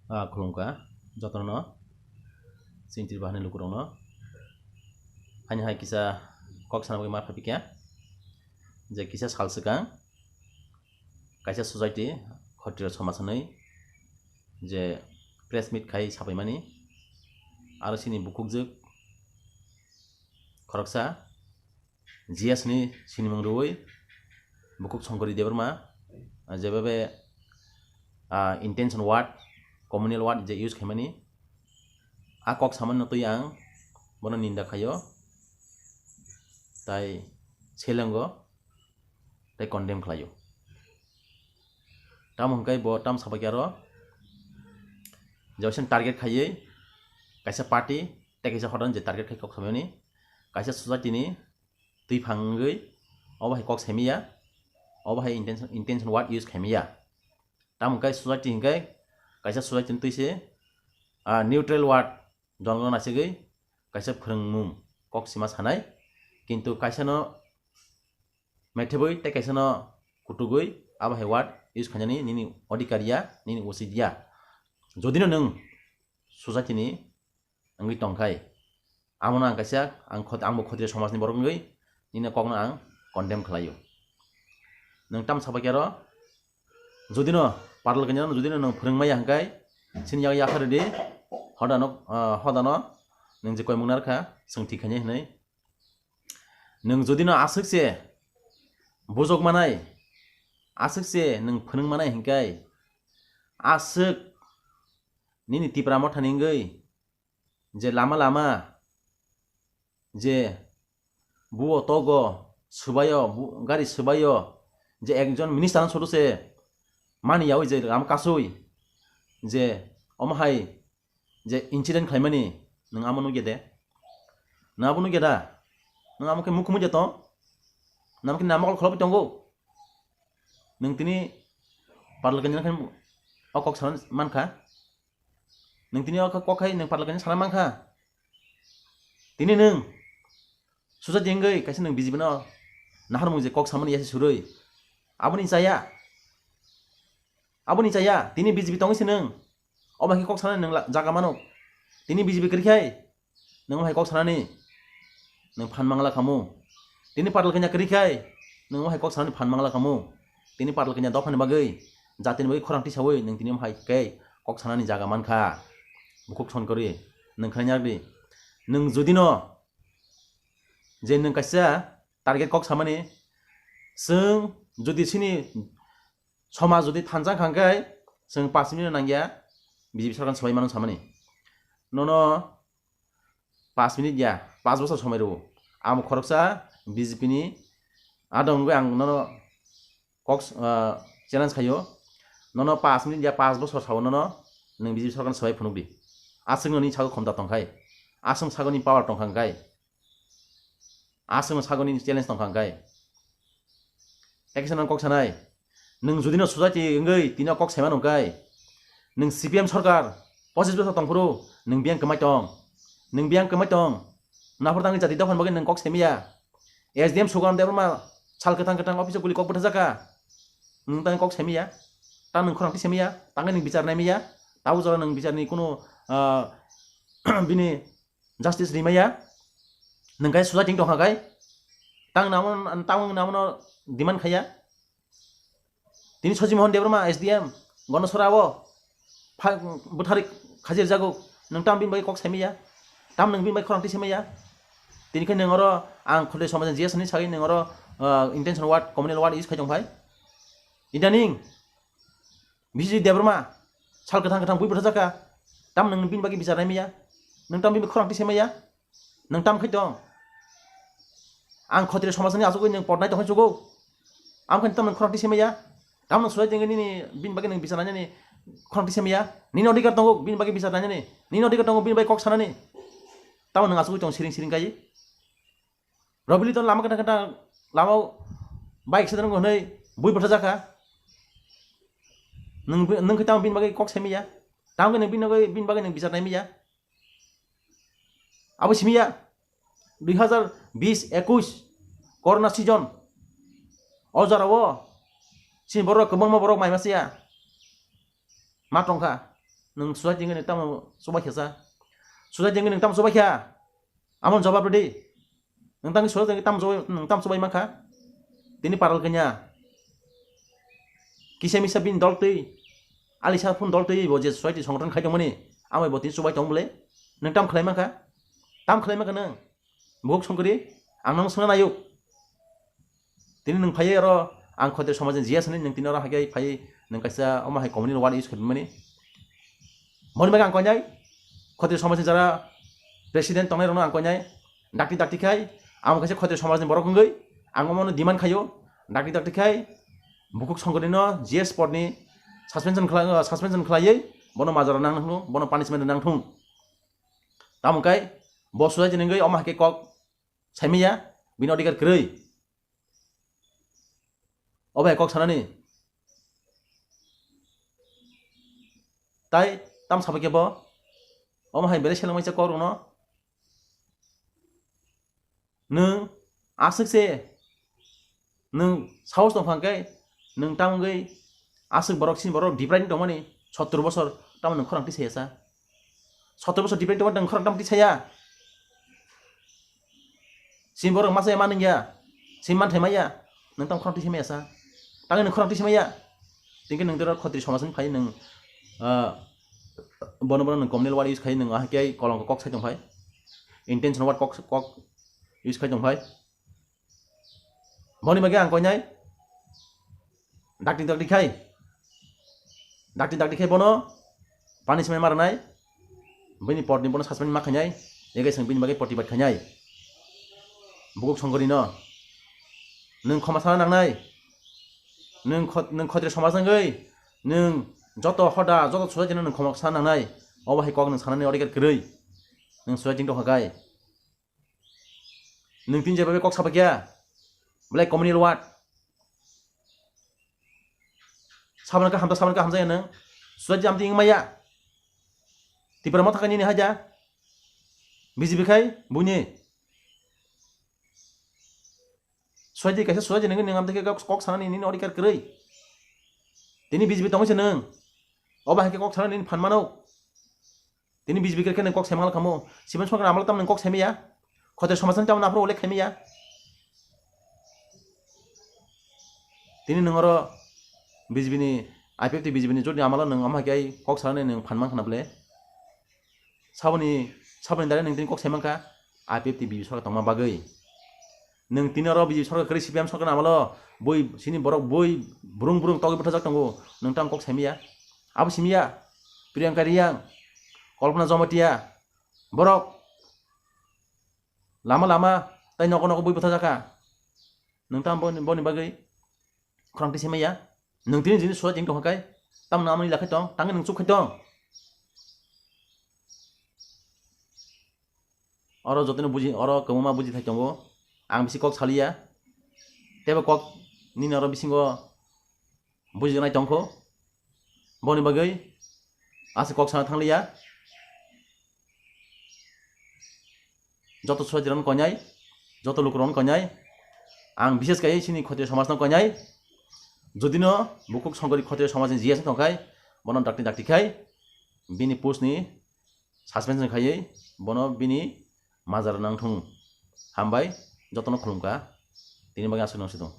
Khulungka jotono sintir bahane lukurongno hanya hai kisa kok sana bagi marfa pikya je kisa sal sekang kaisa society khotira somasnai je press meet khai sapai mani aro sini bukukjuk khoroksa jias ni sini mangroi bukuk songkori deberma jebabe intention word communal word je use khaimani kok saman tui ang bono ninda khayo tai selango tai condemn khlayo tam hongkai bo tam sabakyaro jausen target khayei kaisa party te kaisa hodan je target khai kok samani kaisa society ni tui phangei oba kok semia oba intention word use khaimia tam hongkai society hingkai kaisa society tui se neutral word jongo nasegei kaisa phurungmung kok sima sanai kintu kaisa no metheboi te kaisa no kutugoi aba he word use khanyani nini odikariya nini osidia jodino nung society ni angi tongkai amona ang kaisa angbo khotire somaj ni borok ngei nini kokno ang condemn khlayo nung tam sabakyaro jodino parlo kanya jodino nung phurungmaya hangkai sinyaga yakharedi hodano nung je koimung narkha sengti khanye hnai nung jodino asukse bojok manai asukse nung phunung manai hingkai asuk nini tipramor thaningei je lama je buo togo subayo gari subayo je ekjon minister sodose mani yawi je ram kasui je omahai je incident khlaimani nung amonu gede na abunu geda nung amuke mukhumu jeto namke namakol kholopi tongo nung tini parlakanyan khan okok sanan mankha nung tini okok kokai nung parlakanyan sanan mankha tini nung susa jenggai kaisa nung BJP no nahar mung je kok samani yasi surui abuni chaya tini BJP tongi sinung obaki kok sanan nung jaga manuk tini BJP krikhai nung hai kok sanani nung phan mangla kamu tini parlakanya krikhai nung hai kok sanani phan mangla kamu tini parlakanya dofan bagai jatin bagai khorangti sawai nung tini hai kai kok sanani jaga mankha bukuk son kori nung khanyardi nung jodino je nung kaisa target kok samani sung jodi sini somaj jodi thanjang khangkai sung 5 minute nangya BJP sarkar sabai manu samani nono 5 minute ya 5 bosor somai ro am khoroksa BJP ni adongwe ang nono kok challenge khayo nono 5 minute ya 5 bosor sawo nono nung BJP sarkar sabai phunukdi asung ni chago khomda tongkhai asung sagoni power tongkhangkai asung sagoni challenge tongkhangkai ekison kok sanai nung jodino society ngei tino kok sema nongkai nung CPM sarkar 25 bosor tongphuru nung biang kemai tong nafur tangi jati dofan bagai nung kok semia SDM sugan debrma sal ketang office guli kok bethajaka nung tangi kok semia ta nung khorangti semia tangi nung bicar naimia tahu jara nung bicar ni kuno bini justice rimaya nung kai society tong hakai tang namon demand khaya tini soji mohon debrma SDM gonosораwo buthari khajir jago nung tam bin bagai kok semia tam nung bin bagai khorangti semia tini khe nungoro ang khole somajan jias ni sagi nungoro intention word communal word is khaijong bhai idaning biji debrma sal ketang bui bethajaka tam nung bin bagai bicar naimia nung tam bin khorangti semia nung tam khaitong ang khotire somajani asugoi nung pornai tong jugo am khan tam nung khorangti semia tam nung suai jengeni ni bin bagai nung bicar nanya ni khorangti semia nini odikar tongo bin bagai bicar nanya ni nini odikar tongo bin bagai kok sanani tam nung asugoi tong siring kai robili ton lama kata lama bike sedang ngonai bui bethajaka nung khaitam bin bagai kok semia tam nung bin bagai nung bicar naimia abo simia 2020-21 corona season ojarawo sin borok kebangma borok mai masia matongkha nung susah tinggal neng tam sobat kiasa susah tinggal neng tam sobat kia amon jawab berdi neng tam susah tinggal tam sobat maka tini paral kenya kisah misa bin dol tui alisa pun dol tui boje susah di songron kai jomani amai botin sobat jom boleh neng tam kelai maka neng buk songkiri ang nong sengana ayuk tini neng paye ro ang khote samajen jia seni neng tini ro hagai paye neng kaisa oma hai community ward use khadmani moni baga ang konyai khote samajen jara president tongnai rono ang konyai dakti khai ang kaisa khote samajen borok ngai ang mono demand khayo dakti khai bukuk songkiri no jia sport ni suspension khlaiye bono majara nang thung bono punishment nang thung tamukai bo suai jenengai oma ke kok saimiya bini odikar krei obai kok sanani tai tam sabake bo oma hai bere selangmai cha kok no nung asuk se nung saus dong phangkai nung tamungai asuk borok sin borok different dong mani 70 বছর tam nung khorang ti seyasa 70 বছর different dong nung khorang tam ti saya sin borok masa maning ya sin man themaya nung tam khorang ti semaya sa tangi nung khorang ti semaya tingke nung dero khotri somasen phai nung bono nung communal ward use khai nung ahkai kolong kok sai tong phai intention ward kok use khai tong phai boni mage ang konyai dakti khai bono punishment marnai bini portni bono suspend ma khanyai egai sang bini mage portibat khanyai buguk songkori no nung khomasana nangnai nung khotri somasangai nung joto hoda joto suai jena nung khomasana nangnai oba hai kok nung sanani odikar krei nung suai jing to hagai nung tin jabe kok sabakya blai communal ward saban ka hamza nung suai jam ting maya tipra mata kani ni haja BJP khai bunyi suai kaisa suai jeneng nang amte kok sanani ni odikar krei tini BJP tongse nung oba hai kok sanani phanmano tini BJP ke nang kok semal kamo siban sokra amal tam nang kok semiya khote somasan tam na pro ole khemiya tini nungoro BJP ni IPF BJP ni jodi amala nang amha kai kok sanani nang phanman khana ble sabani dare nang tini kok semanka IPF BJP sokra tongma bagai nung tini ro BJP sokra kri CPM sokra amalo boi sini borok boi burung togi botha jak tango nung tam kok semiya abu simiya Priyanka Riyang Kalpana Jomatia borok lama tai noko boi botha jaka nung tam boni bagai khorang ti semiya nung tini jini suai jing to hakai tam namani lakhai tong tangi nung chuk khai tong oro jotene buji oro kemuma buji thai tongo ang bisi kok salia teba kok nini oro bisingo buji nai tongko boni bagai ase kok sana thanglia joto suai jiran konyai joto lukron konyai ang বিশেষ kai sini khote samaj no konyai jodino bukuk songkori khote samaj ni jias tongkai bono dakti khai bini post ni suspension khai bono bini majar nang thung hambai jotono khulumka tini baga asuk nang sidong